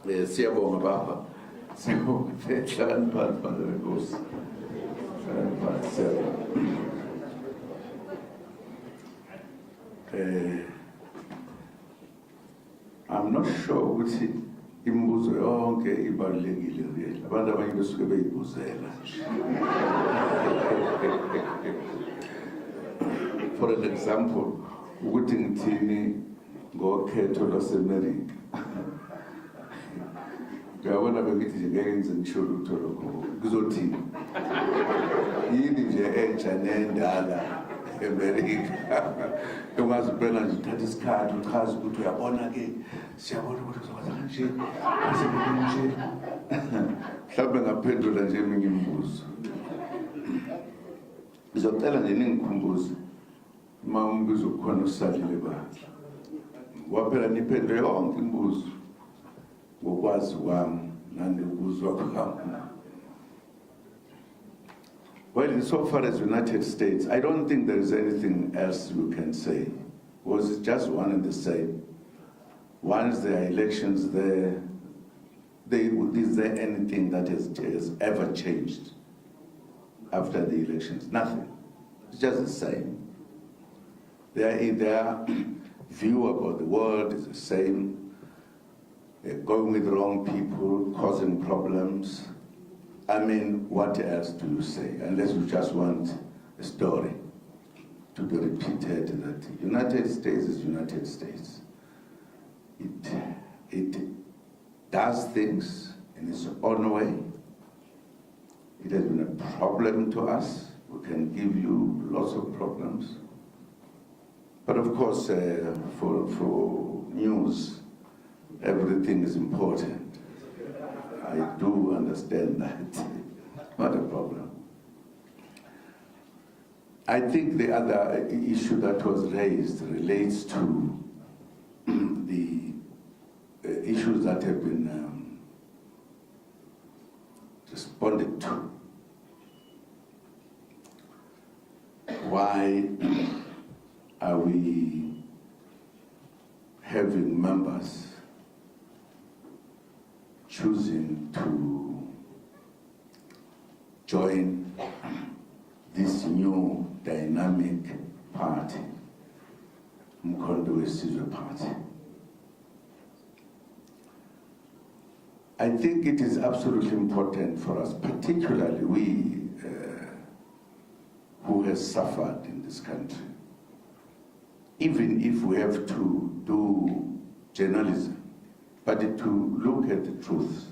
Siyabonga baba. Siyabonga hlakaniphani manje lenkosi. Hlakaniphani siyabonga. I'm not sure ukuthi imibuzo yonke ibalulekile really. Abantu abanye besuke beyibuzela. For an example, ukuthi ngithini ngokhetho lwaseMelika. Ngiyabona bengithi nje ngeke ngize ngisho lutho lokho. Kuzothini? Yini nje entsha nendala eMelika. Ungazi phela nje uthatha isikhathi uchaza ukuthi uyabona-ke siyabona ukuthi uzokwazi kanje nje. Mhlawumbe ngaphendula nje eminye imibuzo. Ngizocela nje ningikhumbuze uma umbuzo kukhona usalile bakhe. Waphela niphendule yonke imibuzo ngokwazi kwami nangokuzwa kwami. Well, so far as United States, I don't think there is anything else you can say. Was it just one and the same? Once there are elections there, is there anything that has ever changed after the elections? Nothing. It's just the same. Their view about the world is the same. They're going with the wrong people, causing problems. I mean, what else do you say? Unless you just want a story to be repeated that United States is United States. It does things in its own way. It has been a problem to us. We can give you lots of problems. But of course, for news, everything is important. I do understand that. Not a problem. I think the other issue that was raised relates to the issues that have been responded to. Why are we having members choosing to join this new dynamic party, Mkondo Wesizwe Party? I think it is absolutely important for us, particularly we who have suffered in this country, even if we have to do journalism, but to look at the truth,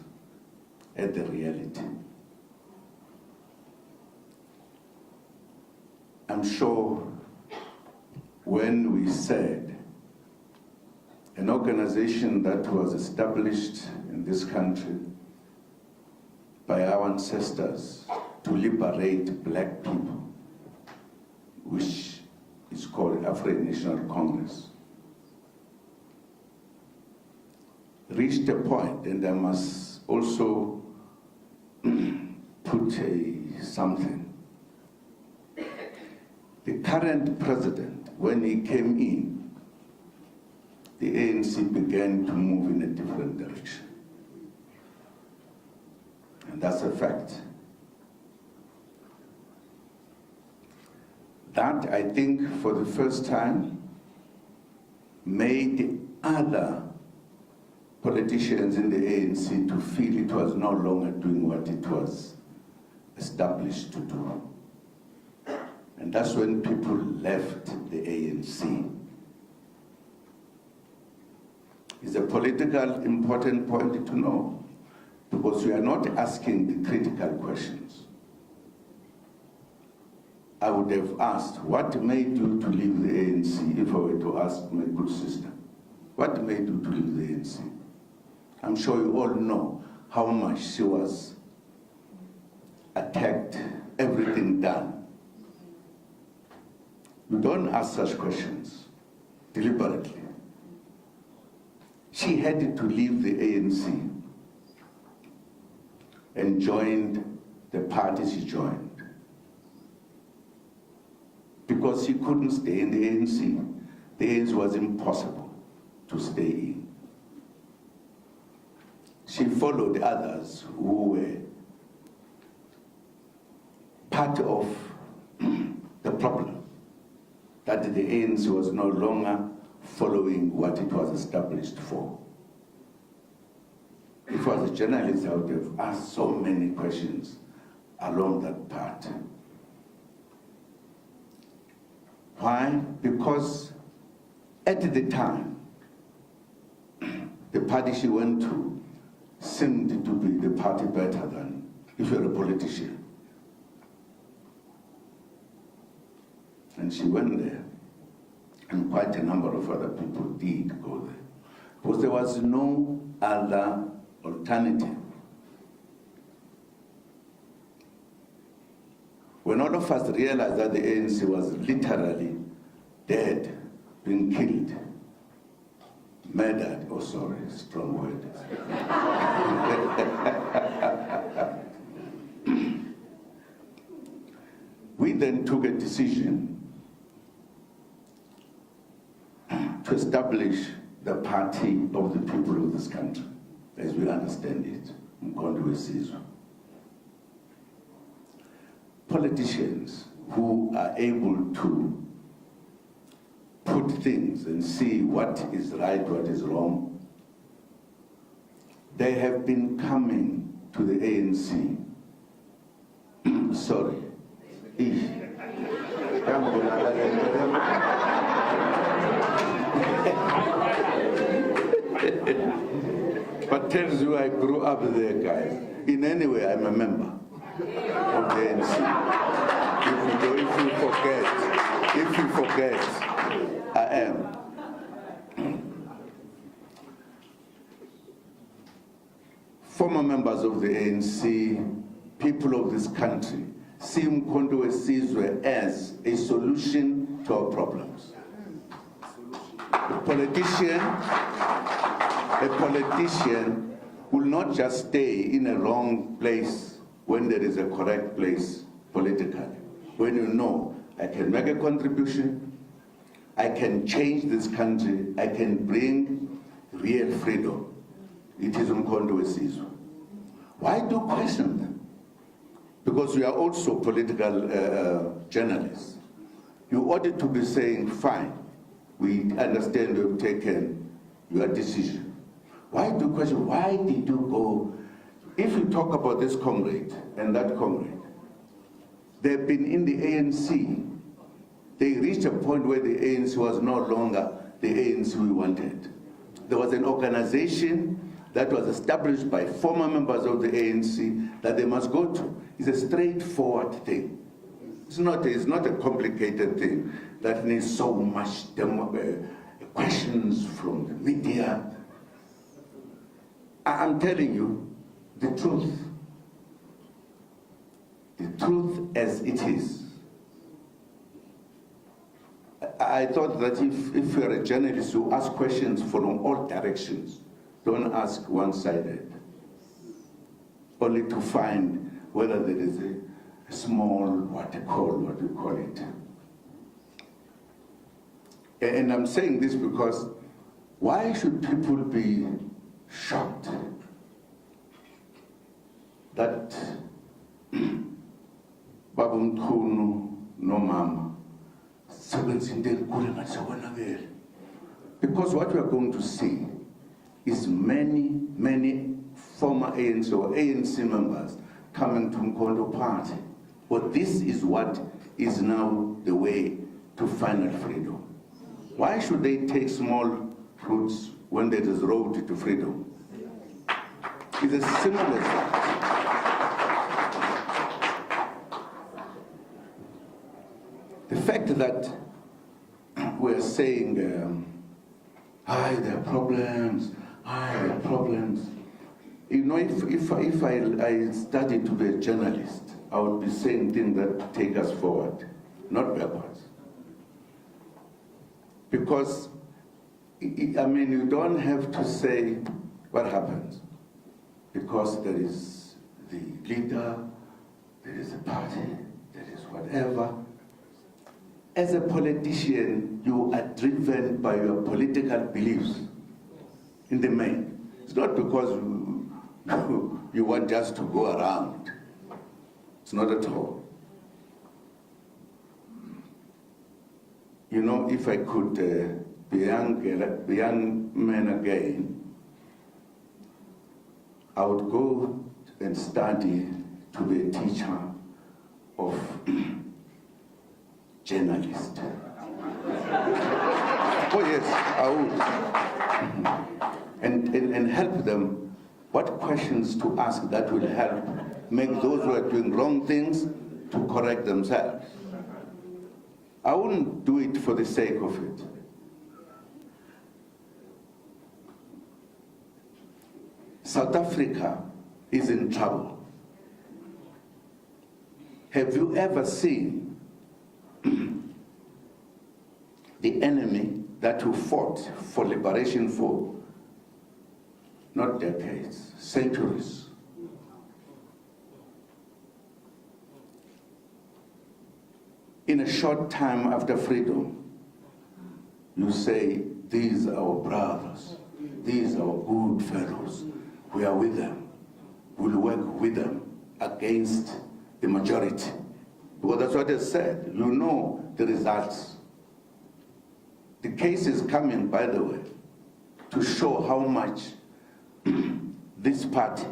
at the reality. I'm sure when we said an organization that was established in this country by our ancestors to liberate black people, which is called African National Congress, reached a point, and I must also put something. The current president, when he came in, the ANC began to move in a different direction. And that's a fact. That, I think, for the first time, made other politicians in the ANC to feel it was no longer doing what it was established to do. And that's when people left the ANC. It's a political important point to know, because we are not asking the critical questions. I would have asked, what made you to leave the ANC, if I were to ask my good sister? What made you to leave the ANC? I'm sure you all know how much she was attacked, everything done. You don't ask such questions deliberately. She had to leave the ANC and joined the party she joined, because she couldn't stay in the ANC. The ANC was impossible to stay in. she followed others who were part of the problem, that the ANC was no longer following what it was established for. If I was a journalist, I would have asked so many questions along that path. Why? Because at the time, the party she went to seemed to be the party better than if you're a politician. And she went there, and quite a number of other people did go there, because there was no other alternative. When all of us realized that the ANC was literally dead, being killed, murdered, oh sorry, strong word. We then took a decision to establish the party of the people of this country, as we understand it, Mkondo Wesizwe. Politicians who are able to put things and see what is right, what is wrong, they have been coming to the ANC. Sorry. But tells you I grew up there, guys. In any way, I'm a member of the ANC. If you forget, I am. Former members of the ANC, people of this country, see Mkondo Wesizwe as a solution to our problems. A politician will not just stay in a wrong place when there is a correct place politically. When you know, I can make a contribution, I can change this country, I can bring real freedom. It is Mkondo Wesizwe. Why do you question them? Because we are also political journalists. You ought to be saying, fine, we understand you've taken your decision. Why do you question, why did you go? If you talk about this comrade and that comrade, they've been in the ANC. They reached a point where the ANC was no longer the ANC we wanted. There was an organization that was established by former members of the ANC that they must go to. It's a straightforward thing. It's not a complicated thing that needs so much questions from the media. I'm telling you the truth. The truth as it is. I thought that if you're a journalist, you ask questions from all directions. Don't ask one-sided, only to find whether there is a small, what do you call it? And I'm saying this because why should people be shocked that Babu Mkhunu no mama? Because what we are going to see is many former ANC or ANC members coming to Mkondo party. But this is what is now the way to final freedom. Why should they take small routes when there is road to freedom? It's as simple as that. The fact that we're saying, there are problems, there are problems. You know, if I studied to be a journalist, I would be saying things that take us forward, not backwards. Because, I mean, you don't have to say what happens. Because there is the leader, there is a party, there is whatever. As a politician, you are driven by your political beliefs in the main. It's not because you want just to go around. It's not at all. You know, if I could be a young man again, I would go and study to be a teacher of journalist. Oh yes, I would. And help them what questions to ask that will help make those who are doing wrong things to correct themselves. I wouldn't do it for the sake of it. South Africa is in trouble. Have you ever seen the enemy that who fought for liberation for not decades, centuries? In a short time after freedom, you say, these are our brothers, these are our good fellows, we are with them, we'll work with them against the majority. Because that's what is said, you know the results. The case is coming, by the way, to show how much this party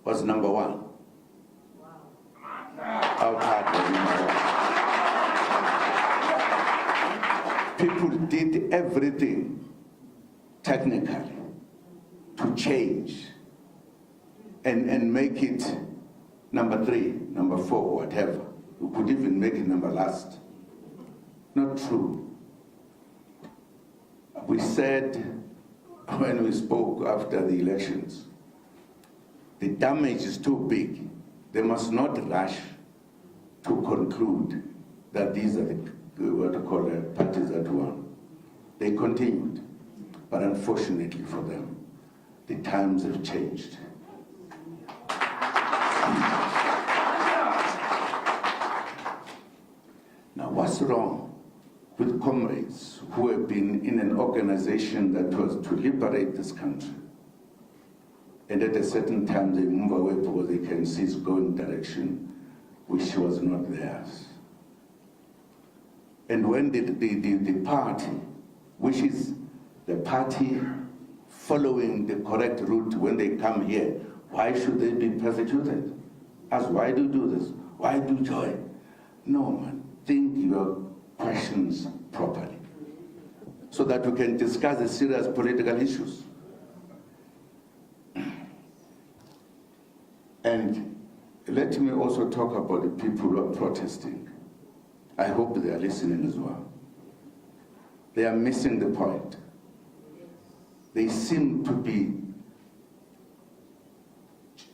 was number one. Our party was number one. People did everything technically to change and make it number 3, number 4, whatever. We could even make it number last. Not true. We said when we spoke after the elections, the damage is too big. They must not rush to conclude that these are the what to call parties that won. They continued, but unfortunately for them, the times have changed. Now, what's wrong with comrades who have been in an organization that was to liberate this country, and at a certain time they move away because they can see it's going direction which was not theirs? And when the party, which is the party following the correct route, when they come here, why should they be persecuted? Ask, why do you do this? Why do you join? No, man, think your questions properly so that we can discuss the serious political issues. And let me also talk about the people who are protesting. I hope they are listening as well. They are missing the point. They seem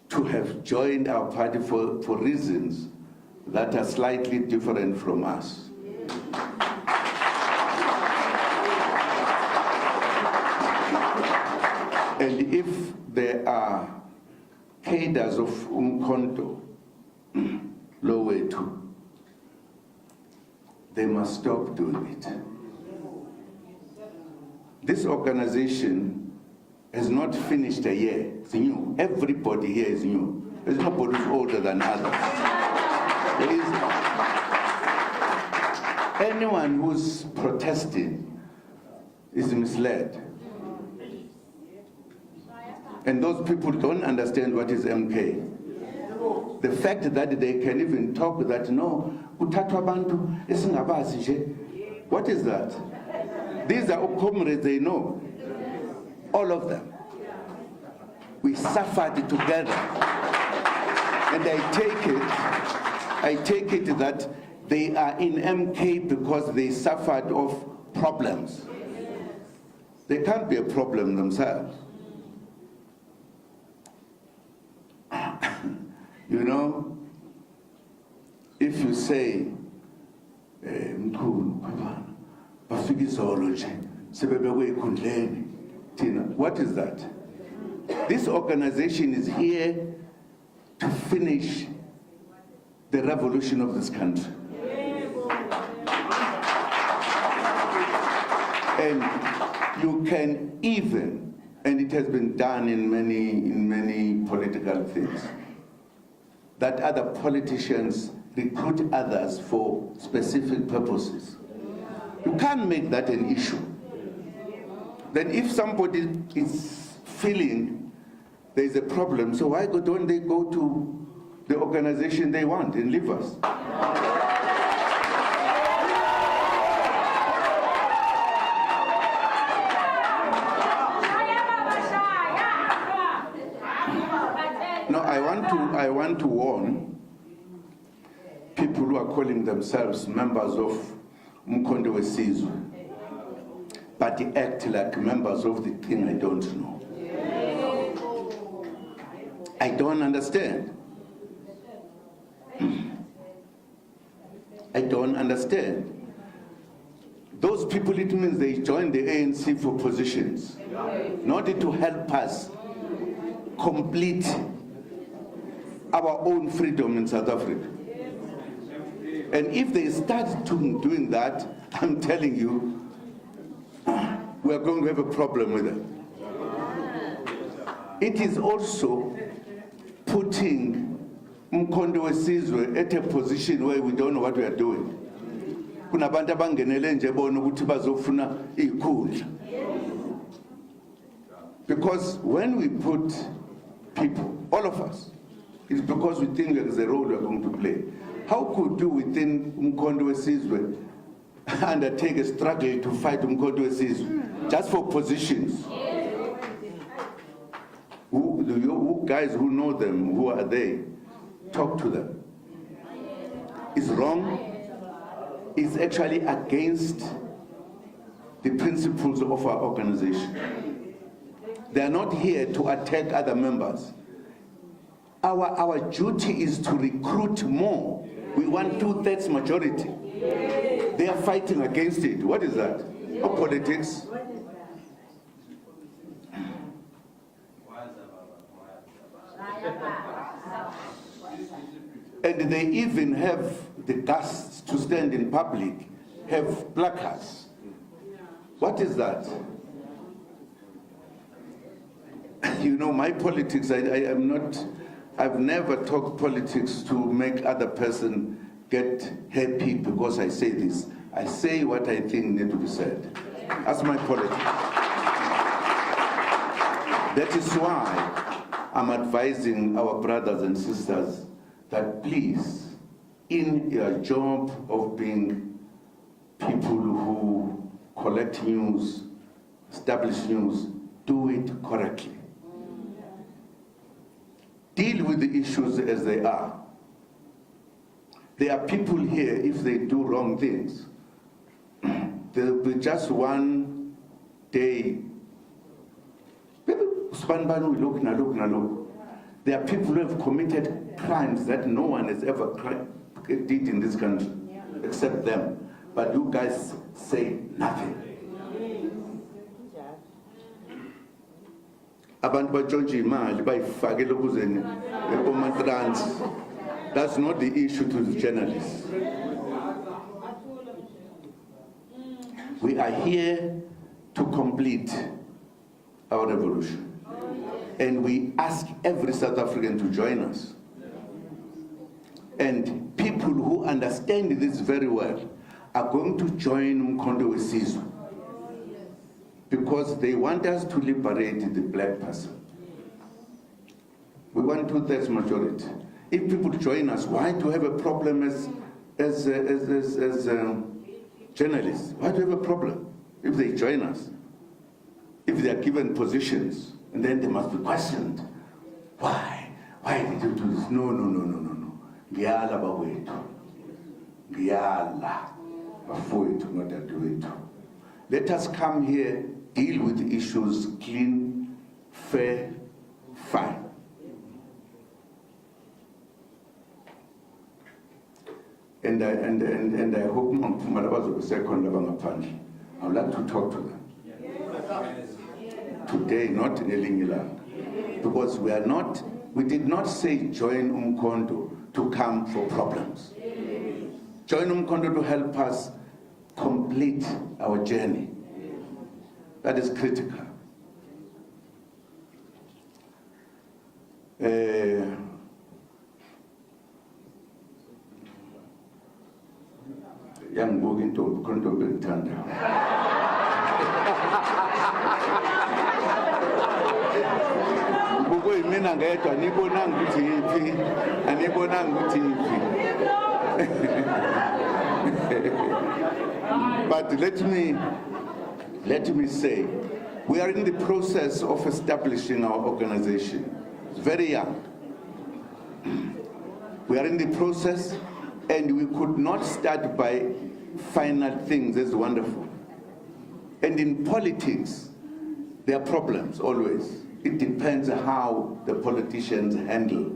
to have joined our party for reasons that are slightly different from us. And if there are cadres of Umkhonto, Lowetu, they must stop doing it. This organization has not finished a year. It's new. Everybody here is new. There's nobody who's older than others. There is anyone who's protesting is misled. And those people don't understand what is MK. The fact that they can even talk that, no, what is that? These are all comrades they know. All of them. We suffered together. And I take it that they are in MK because they suffered of problems. They can't be a problem themselves. You know, if you say, what is that? This organization is here to finish the revolution of this country. And you can even and it has been done in many political things, that other politicians recruit others for specific purposes. You can't make that an issue. Then if somebody is feeling there's a problem, so why don't they go to the organization they want and leave us? No, I want to warn people who are calling themselves members of Umkhonto weSizwe, but they act like members of the thing I don't know. I don't understand. I don't understand. Those people, it means they join the ANC for positions, not to help us complete our own freedom in South Africa. And if they start doing that, I'm telling you, we are going to have a problem with it. It is also putting Umkhonto weSizwe at a position where we don't know what we are doing. Kunabantu abangenele nje bona ukuthi bazofuna ikhundla. Because when we put people, all of us, it's because we think there is a role we are going to play. How could you within Umkhonto weSizwe undertake a struggle to fight Umkhonto weSizwe just for positions? Who guys who know them, who are they? Talk to them. It's wrong. It's actually against the principles of our organization. They are not here to attack other members. Our duty is to recruit more. We want 2/3 majority. They are fighting against it. What is that? Or politics? And they even have the guts to stand in public, have placards. What is that? You know, my politics, I've never talked politics to make other person get happy because I say this. I say what I think need to be said. That's my politics. That is why I'm advising our brothers and sisters that please, in your job of being people who collect news, establish news, do it correctly. Deal with the issues as they are. There are people here, if they do wrong things, there will be just one day. There are people who have committed crimes that no one has ever did in this country, except them. But you guys say nothing. Abantu batshontsha imali bayifakele ukuzeni ematrans. That's not the issue to the journalists. We are here to complete our revolution. And we ask every South African to join us. And people who understand this very well are going to join Umkhonto weSizwe because they want us to liberate the black person. We want 2/3 majority. If people join us, why do we have a problem as journalists? Why do we have a problem if they join us? If they are given positions, and then they must be questioned. Why? Why did you do this? No. Ngiyala bawethu. Ngiyala bafowethu nodadewethu. Let us come here, deal with the issues clean, fair, fine. And I hope I would like to talk to them. Today, not in Elingilang, because we did not say join Umkhonto to come for problems. Join Umkhonto to help us complete our journey. That is critical. yangibuka intombi khona intombi engithanda. Buko yimina ngedwa anibonanga ukuthi yiphi, anibonanga ukuthi yiphi. But let me say, we are in the process of establishing our organization. It's very young. We are in the process, and we could not start by final things. That's wonderful. And in politics, there are problems always. It depends how the politicians handle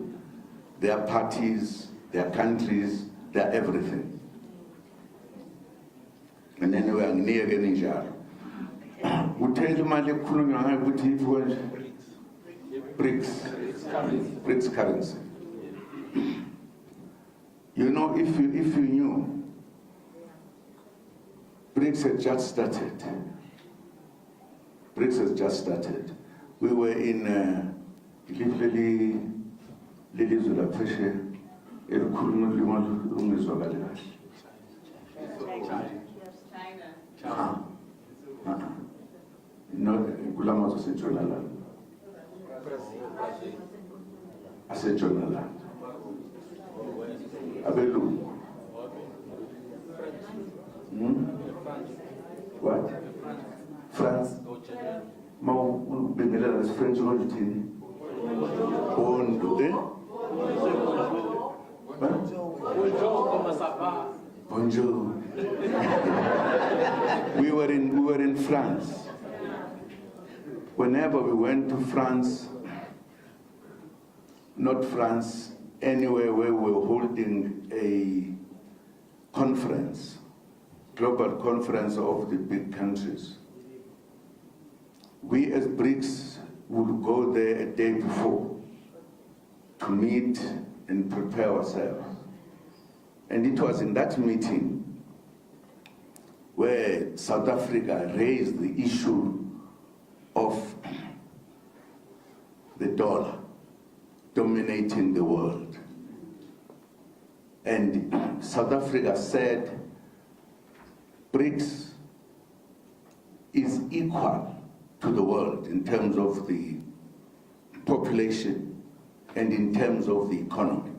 their parties, their countries, their everything. And anyway, I'm near getting njalo. Uthele imali ekhulunywa ngayo ukuthi ifu nje BRICS currency. You know, if you knew, BRICS had just started. BRICS has just started. We were in lelizwe laphesheya elikhuluma ulimi olungezwakali kahle. China. No, kulama aseNtshonalanga. AseNtshonalanga. Abelungu. What? France. Mau bengelela is French origin. Bondo, eh? Bonjour. We were in France. Whenever we went to France, not France, anywhere where we were holding a conference, global conference of the big countries, we as BRICS would go there a day before to meet and prepare ourselves. And it was in that meeting where South Africa raised the issue of the dollar dominating the world. And South Africa said BRICS is equal to the world in terms of the population and in terms of the economy.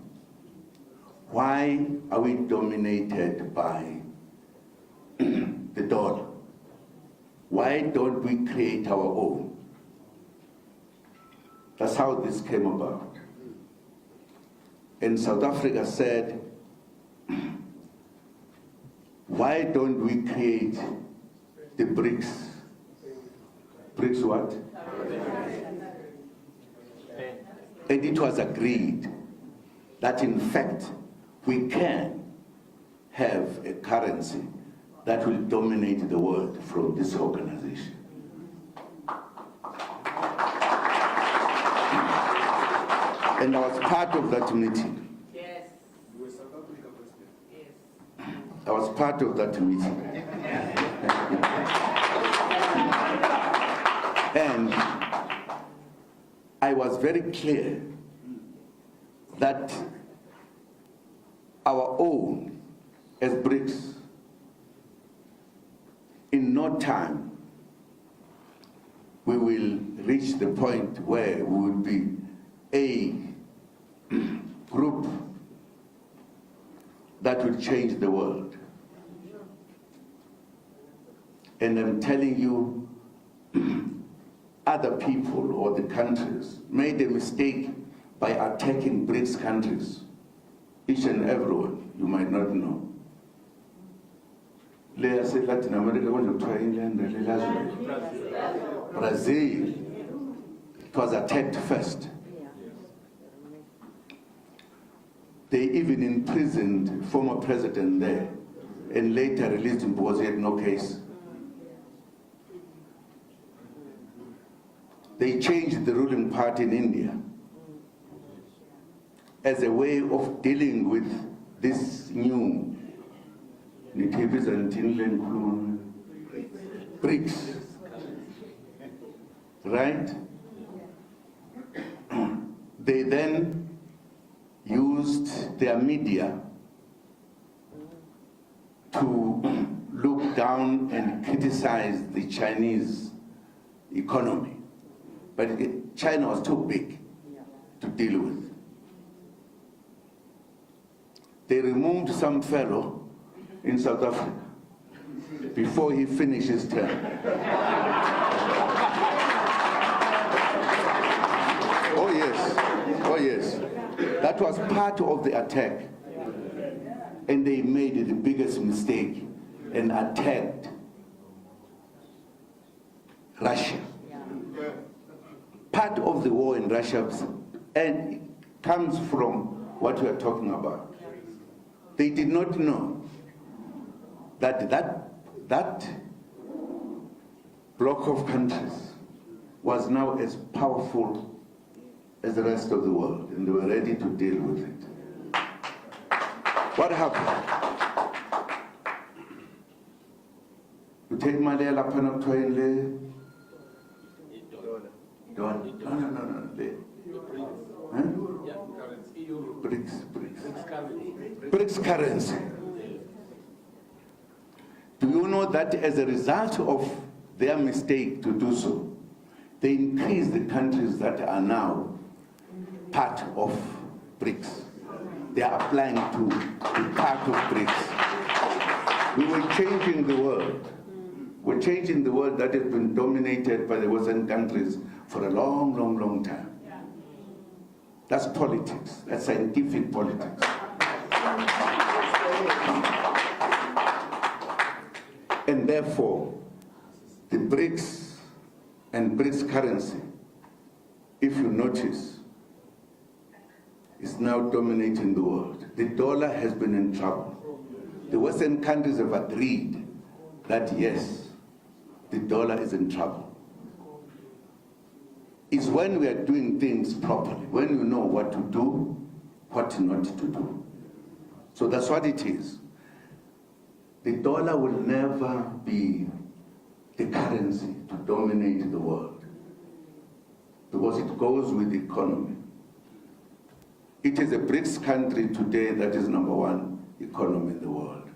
Why are we dominated by the dollar? Why don't we create our own? That's how this came about. And South Africa said, why don't we create the BRICS? BRICS what? And it was agreed that in fact we can have a currency that will dominate the world from this organization. And I was part of that meeting. Yes. I was part of that meeting. And I was very clear that our own as BRICS, in no time, we will reach the point where we will be a group that will change the world. And I'm telling you, other people or the countries made a mistake by attacking BRICS countries. Each and every one, you might not know. Latin America, Brazil, it was attacked first. They even imprisoned former president there and later released him because he had no case. They changed the ruling party in India as a way of dealing with this new BRICS, right? They then used their media to look down and criticize the Chinese economy. But China was too big to deal with. They removed some fellow in South Africa before he finished his term. Oh yes, oh yes. That was part of the attack. And they made the biggest mistake and attacked Russia. Part of the war in Russia and it comes from what we are talking about. They did not know that that bloc of countries was now as powerful as the rest of the world, and they were ready to deal with it. What happened? You take Malayala Panoptoile, no. BRICS currency. Do you know that as a result of their mistake to do so, they increased the countries that are now part of BRICS. They are applying to be part of BRICS. We were changing the world. We're changing the world that has been dominated by the Western countries for a long, long, long time. That's politics. That's scientific politics. And therefore, the BRICS and BRICS currency, if you notice, is now dominating the world. The dollar has been in trouble. The Western countries have agreed that yes, the dollar is in trouble. It's when we are doing things properly, when you know what to do, what not to do. So that's what it is. The dollar will never be the currency to dominate the world because it goes with the economy. It is a BRICS country today that is #1 economy in the world.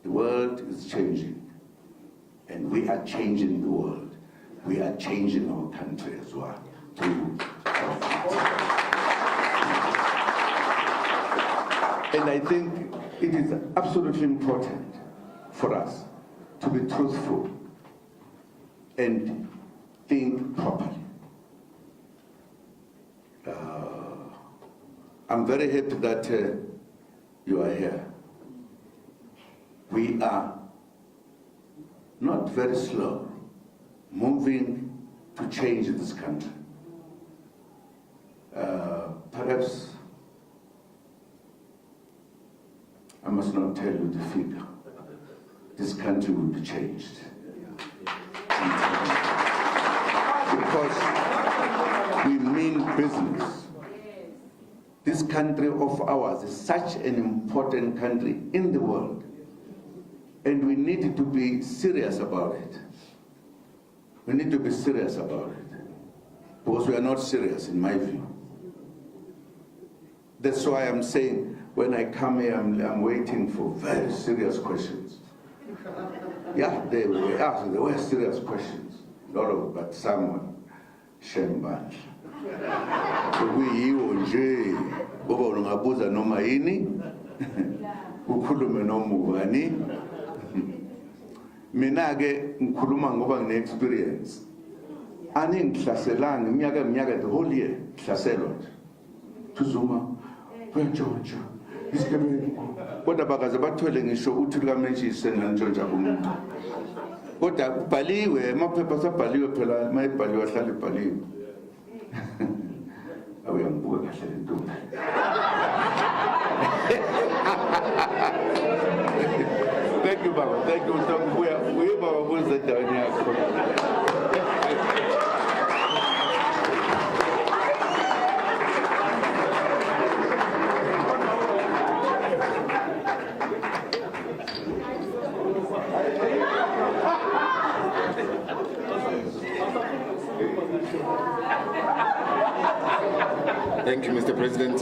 The world is changing, and we are changing the world. We are changing our country as well. And I think it is absolutely important for us to be truthful and think properly. I'm very happy that you are here. We are not very slow moving to change this country. Perhaps I must not tell you the figure. This country will be changed. Because we mean business. This country of ours is such an important country in the world, and we need to be serious about it. We need to be serious about it, because we are not serious, in my view. That's why I'm saying, when I come here, I'm waiting for very serious questions. Yeah, they were serious questions. Not all of, but someone, Shemban. Kuyiwo nje, ngoba ungabuza noma yini, ukhulume noma ubani. Mina ke ngikhuluma ngoba ngine experience. Ani ngihlaselanga iminyaka the whole year ngihlaselwa nje. Zuma uyantshontsha. Isigebengu. Kodwa bakaze bathwele ngisho uthi likaMenchise ngantshontsha umuntu. Kodwa kubhaliwe amaphepha asabhaliwe phela mayibhaliwe ahlala ibhaliwe. Awuyangibuka kahle le ntombi. Thank you, Baba. Thank you. We Baba was the Thank you, Mr. President.